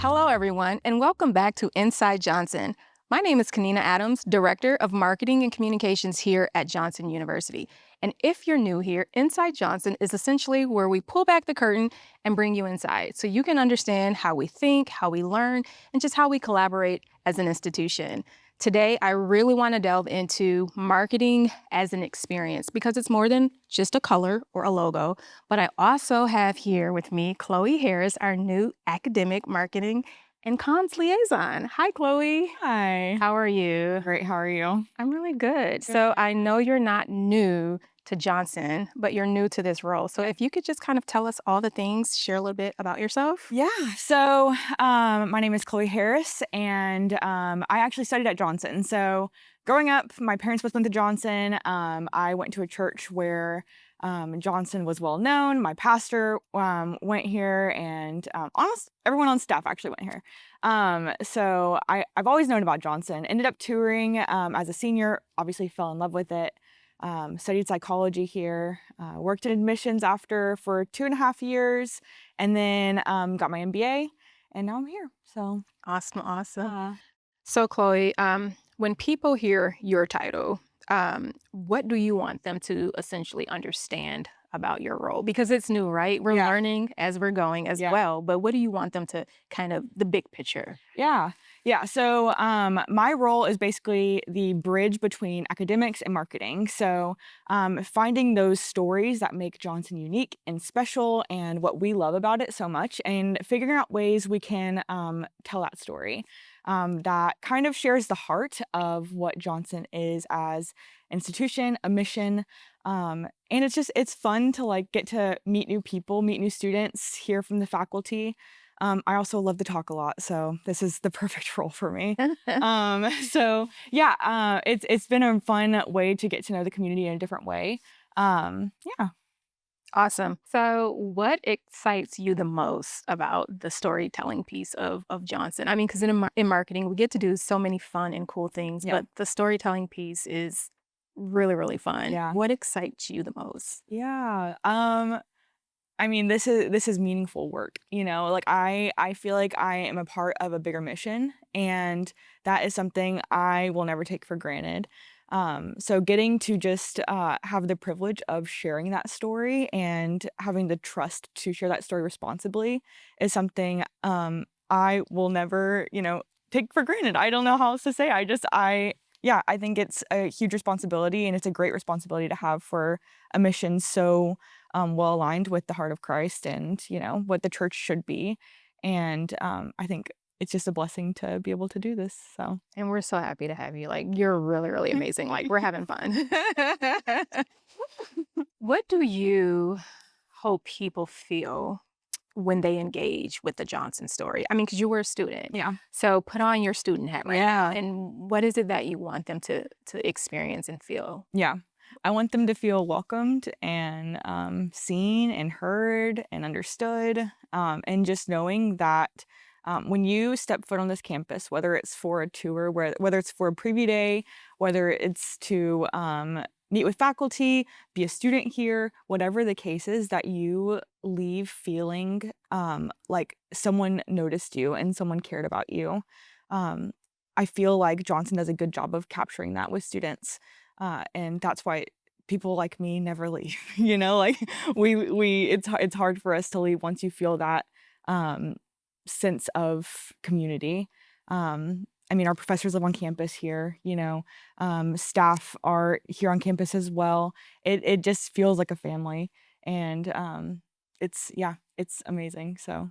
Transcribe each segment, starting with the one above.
Hello, everyone, and welcome back to Inside Johnson. My name is Canena Adams, Director of Marketing and Communications here at Johnson University. And if you're new here, Inside Johnson is essentially where we pull back the curtain and bring you inside so you can understand how we think, how we learn, and just how we collaborate as an institution. Today, I really want to delve into marketing as an experience because it's more than just a color or a logo. But I also have here with me Chloe Harris, our new academic marketing and comms liaison. Hi, Chloe. Hi. How are you? Great. How are you? I'm really good. So I know you're not new to Johnson, but you're new to this role. So if you could just kind of tell us all the things, share a little bit about yourself. Yeah. So my name is Chloe Harris, and I actually studied at Johnson. So growing up, my parents both went to Johnson. I went to a church where Johnson was well known. My pastor went here, and almost everyone on staff actually went here. So I've always known about Johnson. Ended up touring as a senior, obviously fell in love with it. Studied psychology here, worked in admissions after for 2.5 years, and then got my MBA, and now I'm here. So Awesome. So Chloe, when people hear your title, what do you want them to essentially understand about your role? Because it's new, right? We're Yeah. learning as we're going as Yeah. well. But what do you want them to kind of the big picture? Yeah. So my role is basically the bridge between academics and marketing. So finding those stories that make Johnson unique and special and what we love about it so much, and figuring out ways we can tell that story that kind of shares the heart of what Johnson is as institution, a mission. And it's fun to like get to meet new people, meet new students, hear from the faculty. I also love to talk a lot, so this is the perfect role for me. It's been a fun way to get to know the community in a different way. Yeah. Awesome. So what excites you the most about the storytelling piece of Johnson? I mean, because in marketing, we get to do so many fun and cool things, Yeah. but the storytelling piece is really, really fun. Yeah. What excites you the most? Yeah. I mean, this is meaningful work, you know? Like I feel like I am a part of a bigger mission, and that is something I will never take for granted. So getting to just have the privilege of sharing that story and having the trust to share that story responsibly is something I will never, take for granted. I don't know how else to say. I think it's a huge responsibility, and it's a great responsibility to have for a mission so well aligned with the heart of Christ and, what the church should be. And I think it's just a blessing to be able to do this. So, And we're so happy to have you. Like, you're really, really amazing. Like, we're having fun. What do you hope people feel when they engage with the Johnson story? I mean, because you were a student. yeah. So put on your student hat right Yeah. now. And what is it that you want them to experience and feel? Yeah. I want them to feel welcomed and seen and heard and understood. And just knowing that when you step foot on this campus, whether it's for a tour, whether it's for a preview day, whether it's to meet with faculty, be a student here, whatever the case is, that you leave feeling like someone noticed you and someone cared about you. I feel like Johnson does a good job of capturing that with students. And that's why people like me never leave. Like it's hard for us to leave once you feel that sense of community. I mean, our professors live on campus here. Staff are here on campus as well. It just feels like a family, and it's amazing. So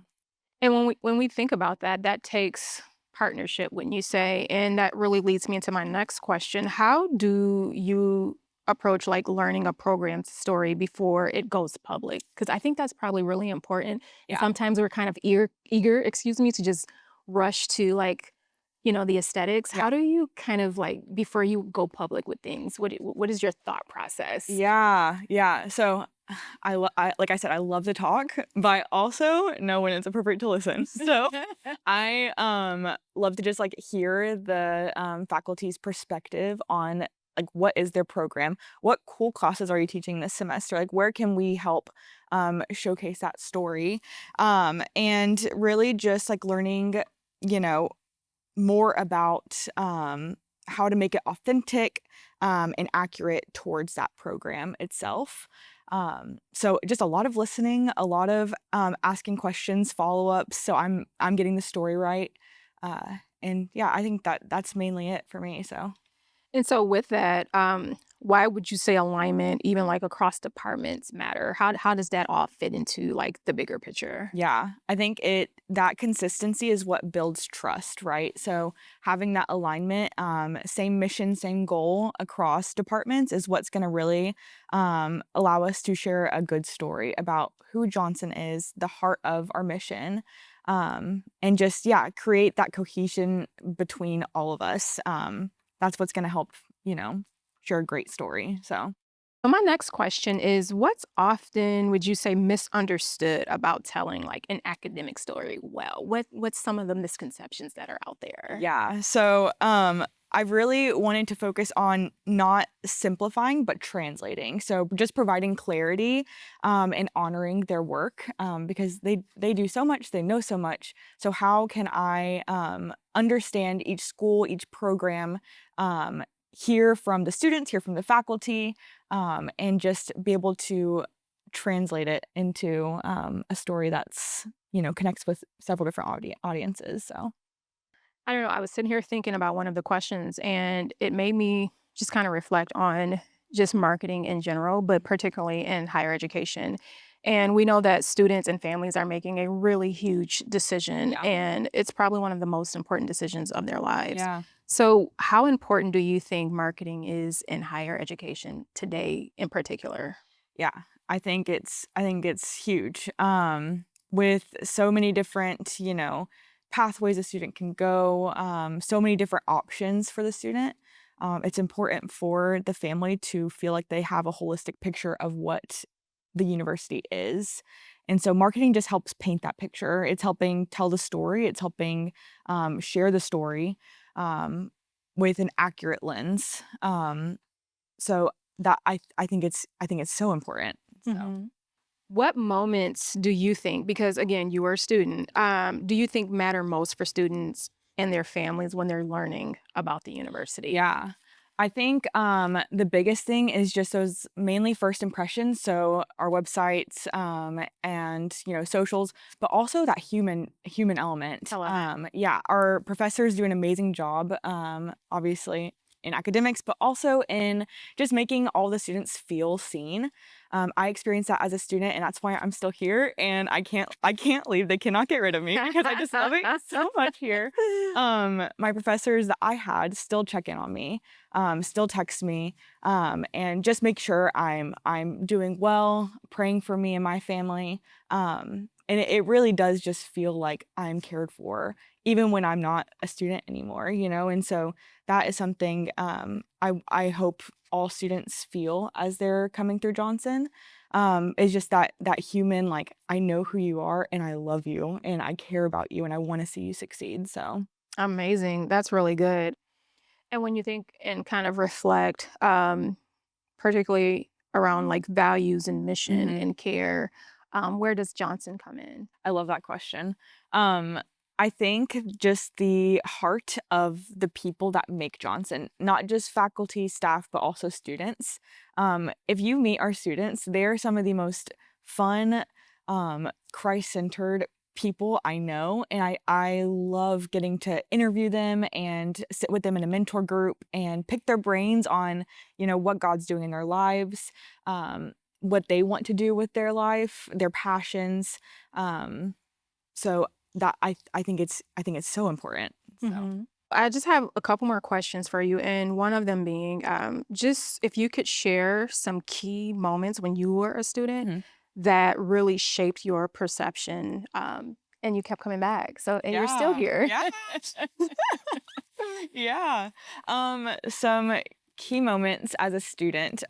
And when we think about that, that takes partnership, wouldn't you say? And that really leads me into my next question. How do you approach like learning a program's story before it goes public? Because I think that's probably really important. And Yeah. sometimes we're kind of eager, to just rush to like, the aesthetics. Yeah. How do you kind of like before you go public with things? What is your thought process? Yeah. So like I said, I love to talk, but I also know when it's appropriate to listen. So I love to just like hear the faculty's perspective on like, what is their program? What cool classes are you teaching this semester? Like, where can we help showcase that story? And really just like learning, you know, more about how to make it authentic and accurate towards that program itself. So just a lot of listening, a lot of asking questions, follow ups. So I'm getting the story right, and yeah, I think that's mainly it for me. So. And so with that, why would you say alignment, even like across departments, matter? How does that all fit into like the bigger picture? Yeah, I think that consistency is what builds trust, right? So having that alignment, same mission, same goal across departments is what's going to really allow us to share a good story about who Johnson is, the heart of our mission, and just yeah, create that cohesion between all of us. That's what's going to help, you know, share a great story. So. So my next question is what's often would you say misunderstood about telling like an academic story well? What's some of the misconceptions that are out there? Yeah. So, I really wanted to focus on not simplifying, but translating. So just providing clarity, and honoring their work, because they do so much, they know so much. So how can I understand each school, each program, hear from the students, hear from the faculty, and just be able to translate it into a story that's connects with several different audiences. So. I don't know. I was sitting here thinking about one of the questions, and it made me just kind of reflect on just marketing in general, but particularly in higher education. And we know that students and families are making a really huge decision, Yeah. and it's probably one of the most important decisions of their lives. Yeah. So, how important do you think marketing is in higher education today, in particular? Yeah, I think it's huge. With so many different, pathways a student can go, so many different options for the student. It's important for the family to feel like they have a holistic picture of what the university is. And so marketing just helps paint that picture. It's helping tell the story. It's helping share the story um, with an accurate lens. So that I think it's so important. So, Mhm. What moments do you think, because again, you are a student, do you think matter most for students and their families when they're learning about the university? yeah. I think the biggest thing is just those mainly first impressions. So our websites and socials, but also that human element. Element. Yeah, our professors do an amazing job. Obviously in academics, but also in just making all the students feel seen. I experienced that as a student, and that's why I'm still here. And I can't leave. They cannot get rid of me because I just love it so much here. My professors that I had still check in on me, still text me, and just make sure I'm doing well, praying for me and my family. And it really does just feel like I'm cared for, even when I'm not a student anymore. And so that is something I hope all students feel as they're coming through Johnson. Is just that human, like, I know who you are and I love you and I care about you and I want to see you succeed. So. Amazing. That's really good. And when you think and kind of reflect, particularly around like values and mission Mhm. and care, where does Johnson come in? I love that question. Um, I think just the heart of the people that make Johnson, not just faculty, staff, but also students. If you meet our students, they're some of the most fun, Christ-centered people I know. And I love getting to interview them and sit with them in a mentor group and pick their brains on, what God's doing in their lives, what they want to do with their life, their passions. So that I think it's so important. So. Mhm. I just have a couple more questions for you, and one of them being, just if you could share some key moments when you were a student Mhm. that really shaped your perception, and you kept coming back. So, and you're still Yeah. here. Yeah. Yeah. Some key moments as a student.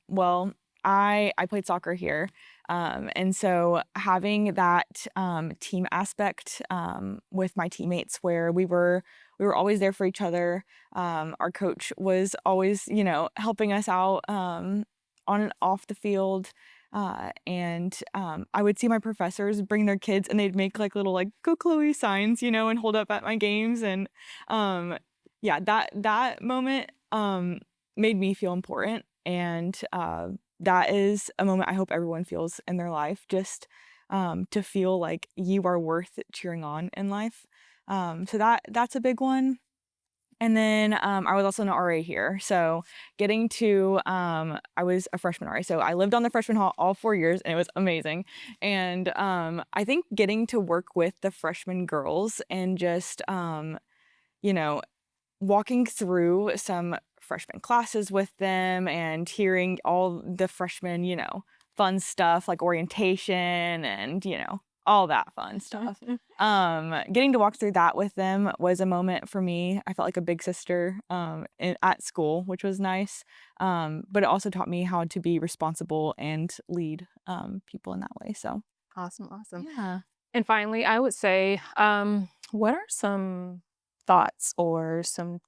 Well, I played soccer here. And so having that team aspect with my teammates where we were always there for each other. Our coach was always, helping us out on and off the field. And I would see my professors bring their kids and they'd make like little like "Go Chloe" signs, and hold up at my games. And yeah, that moment made me feel important. And that is a moment I hope everyone feels in their life, just to feel like you are worth cheering on in life. So that's a big one. And then I was also an RA here. So getting to, I was a freshman RA. So I lived on the freshman hall all 4 years and it was amazing. And I think getting to work with the freshman girls and just, you know, walking through some freshman classes with them and hearing all the freshmen, fun stuff like orientation and, all that fun stuff. Getting to walk through that with them was a moment for me. I felt like a big sister at school, which was nice. But it also taught me how to be responsible and lead people in that way. So, Awesome, awesome. yeah. And finally, I would say, what are some thoughts or some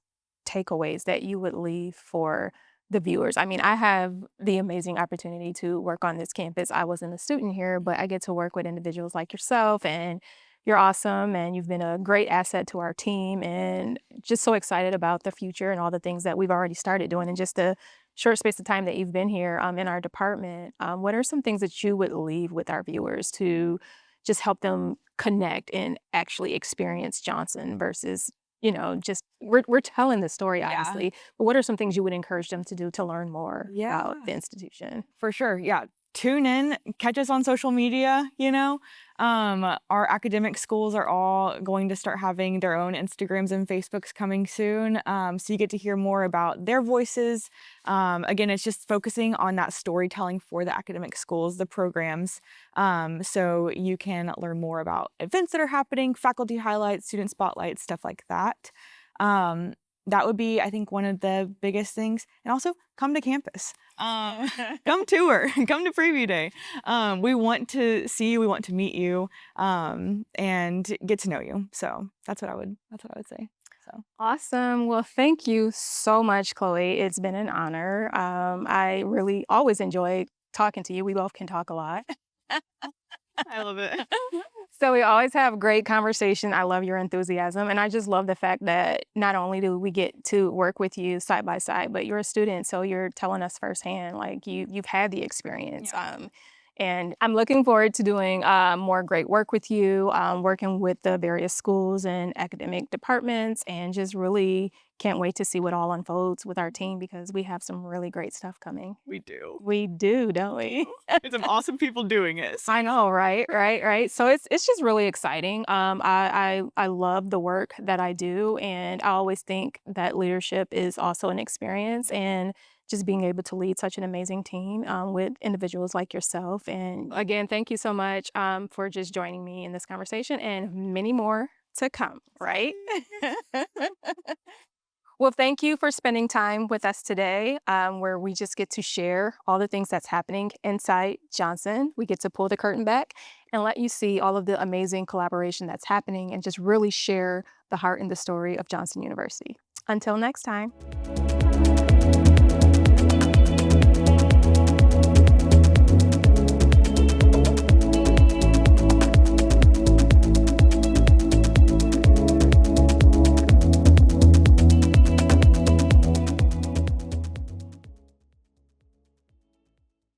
takeaways that you would leave for the viewers? I mean, I have the amazing opportunity to work on this campus. I wasn't a student here, but I get to work with individuals like yourself, and you're awesome, and you've been a great asset to our team, and just so excited about the future and all the things that we've already started doing in just a short space of time that you've been here in our department. What are some things that you would leave with our viewers to just help them connect and actually experience Johnson versus, just we're telling the story Yeah. obviously, but what are some things you would encourage them to do to learn more about Yeah. the institution? For sure. Yeah. Tune in, catch us on social media. Our academic schools are all going to start having their own Instagrams and Facebooks coming soon. So you get to hear more about their voices. Again, it's just focusing on that storytelling for the academic schools, the programs. So you can learn more about events that are happening, faculty highlights, student spotlights, stuff like that. Um, that would be, I think, one of the biggest things. And also come to campus. Come tour, come to preview day. We want to see you, we want to meet you, and get to know you. So that's what I would say. So Awesome. Well, thank you so much, Chloe. It's been an honor. I really always enjoy talking to you. We both can talk a lot. I love it. So we always have great conversation. I love your enthusiasm, and I just love the fact that not only do we get to work with you side by side, but you're a student, so you're telling us firsthand, like you've had the experience. Yeah. And I'm looking forward to doing more great work with you, working with the various schools and academic departments, and just really can't wait to see what all unfolds with our team because we have some really great stuff coming. We do. We do, don't we? It's some awesome people doing it. I know, right, right, right. So it's just really exciting. I love the work that I do, and I always think that leadership is also an experience, and just being able to lead such an amazing team with individuals like yourself. And again, thank you so much for just joining me in this conversation, and many more to come. Right. Well, thank you for spending time with us today, where we just get to share all the things that's happening inside Johnson. We get to pull the curtain back and let you see all of the amazing collaboration that's happening and just really share the heart and the story of Johnson University. Until next time.